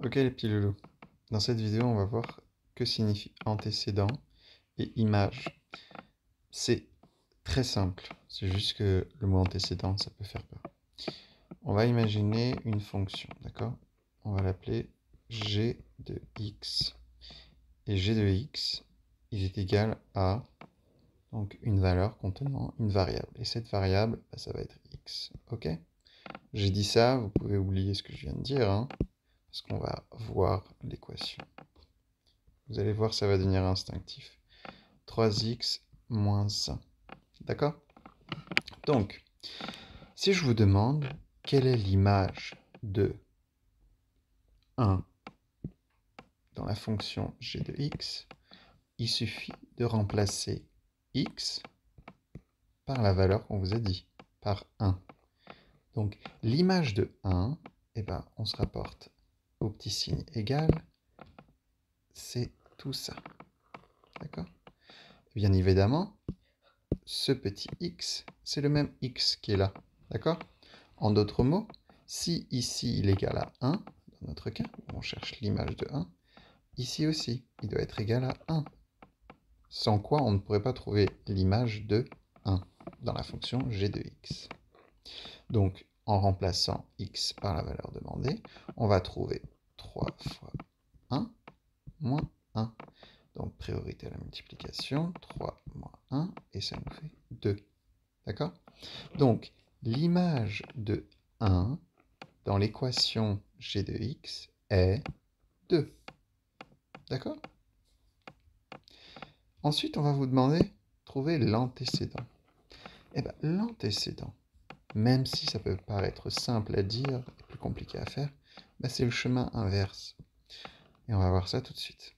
Ok les petits loulous, dans cette vidéo on va voir que signifie antécédent et image. C'est très simple, c'est juste que le mot antécédent ça peut faire peur. On va imaginer une fonction, d'accord? On va l'appeler g de x. Et g de x, il est égal à donc une valeur contenant une variable. Et cette variable, ça va être x, ok? J'ai dit ça, vous pouvez oublier ce que je viens de dire, hein, parce qu'on va voir l'équation. Vous allez voir, ça va devenir instinctif. 3x moins 1. D'accord? Donc, si je vous demande quelle est l'image de 1 dans la fonction g de x, il suffit de remplacer x par la valeur qu'on vous a dit, par 1. Donc, l'image de 1, eh ben, on se rapporte au petit signe égal, c'est tout ça. D'accord? Bien évidemment, ce petit x, c'est le même x qui est là. D'accord? En d'autres mots, si ici il est égal à 1, dans notre cas, on cherche l'image de 1, ici aussi, il doit être égal à 1. Sans quoi, on ne pourrait pas trouver l'image de 1 dans la fonction g de x. Donc, en remplaçant x par la valeur demandée, on va trouver 3 fois 1 moins 1. Donc, priorité à la multiplication, 3 moins 1, et ça nous fait 2. D'accord? Donc, l'image de 1 dans l'équation g de x est 2. D'accord? Ensuite, on va vous demander de trouver l'antécédent. Eh bien, l'antécédent, même si ça peut paraître simple à dire et plus compliqué à faire, c'est le chemin inverse. Et on va voir ça tout de suite.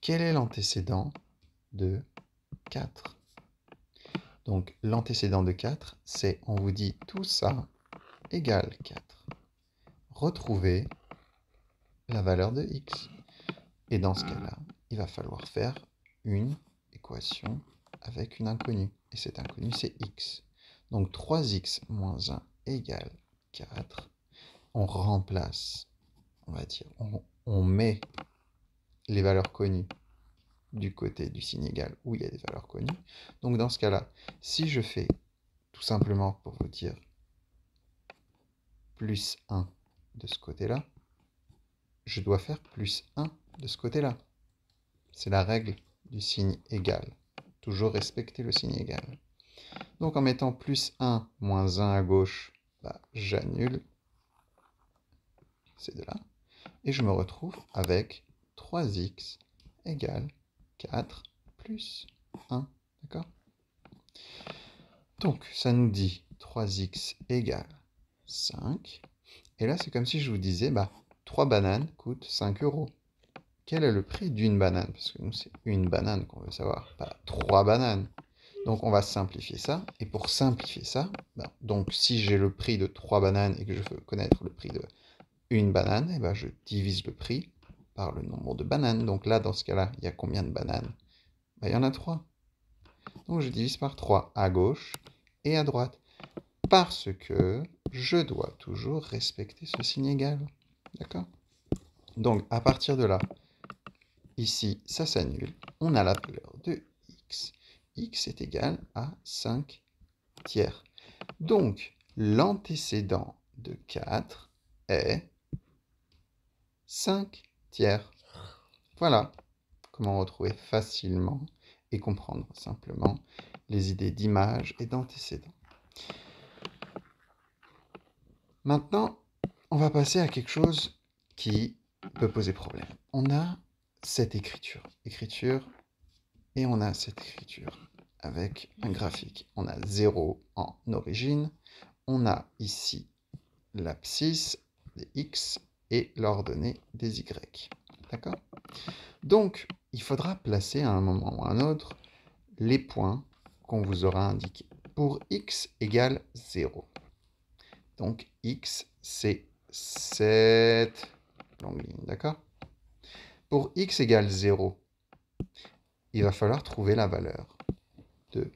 Quel est l'antécédent de 4? Donc, l'antécédent de 4, c'est, on vous dit tout ça égale 4. Retrouvez la valeur de x. Et dans ce cas-là, il va falloir faire une équation avec une inconnue. Et cette inconnue, c'est x. Donc 3x moins 1 égale 4. On remplace, on va dire, on met les valeurs connues du côté du signe égal où il y a des valeurs connues. Donc dans ce cas-là, si je fais tout simplement pour vous dire plus 1 de ce côté-là, je dois faire plus 1 de ce côté-là. C'est la règle du signe égal. Toujours respecter le signe égal. Donc en mettant plus 1 moins 1 à gauche, j'annule ces deux-là. Et je me retrouve avec 3x égale 4 plus 1. D'accord? Donc ça nous dit 3x égale 5. Et là, c'est comme si je vous disais, 3 bananes coûtent 5 euros. Quel est le prix d'une banane? Parce que nous, c'est une banane qu'on veut savoir, pas 3 bananes. Donc, on va simplifier ça. Et pour simplifier ça, donc si j'ai le prix de 3 bananes et que je veux connaître le prix de une banane, je divise le prix par le nombre de bananes. Donc là, dans ce cas-là, il y a combien de bananes? Il y en a 3. Donc, je divise par 3 à gauche et à droite. Parce que je dois toujours respecter ce signe égal. D'accord? Donc, à partir de là, ici, ça s'annule. On a la valeur de x. X est égal à 5 tiers. Donc, l'antécédent de 4 est 5 tiers. Voilà comment retrouver facilement et comprendre simplement les idées d'image et d'antécédent. Maintenant, on va passer à quelque chose qui peut poser problème. On a cette écriture, et on a cette écriture avec un graphique. On a 0 en origine, on a ici l'abscisse des x et l'ordonnée des y. D'accord? Donc, il faudra placer à un moment ou à un autre les points qu'on vous aura indiqués. Pour x égale 0. Donc, x, c'est cette longue ligne, d'accord? Pour x égale 0, il va falloir trouver la valeur de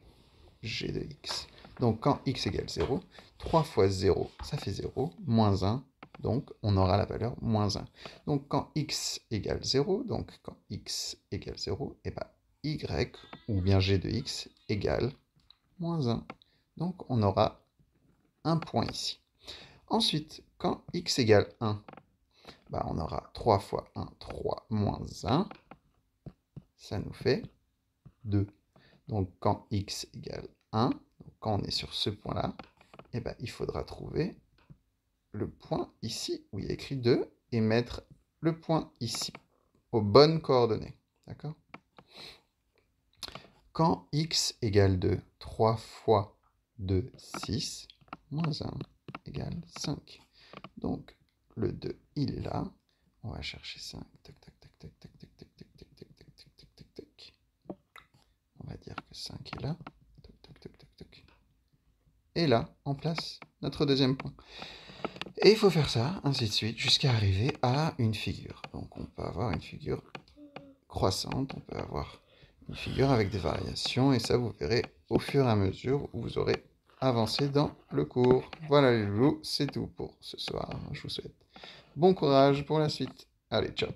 g de x. Donc, quand x égale 0, 3 fois 0, ça fait 0, moins 1, Donc, on aura la valeur moins 1. Donc, quand x égale 0, donc quand x égale 0, et bien y, ou bien g de x, égale moins 1. Donc, on aura un point ici. Ensuite, quand x égale 1, ben, on aura 3 fois 1, 3 moins 1. Ça nous fait 2. Donc, quand x égale 1, donc quand on est sur ce point-là, eh ben, il faudra trouver le point ici où il y a écrit 2 et mettre le point ici, aux bonnes coordonnées. D'accord? Quand x égale 2, 3 fois 2, 6, moins 1 égale 5. Donc, le 2, il est là. On va chercher 5. Tac, tac, tac, tac, tac, tac, tac, tac, tac, tac, tac, tac, tac, tac, tac. On va dire que 5 est là. Tac, tac, tac, tac, tac. Et là, on place notre deuxième point. Et il faut faire ça, ainsi de suite, jusqu'à arriver à une figure. Donc on peut avoir une figure croissante, on peut avoir une figure avec des variations, et ça vous verrez au fur et à mesure où vous aurez avancé dans le cours. Voilà les loulous, c'est tout pour ce soir. Je vous souhaite bon courage pour la suite. Allez, ciao.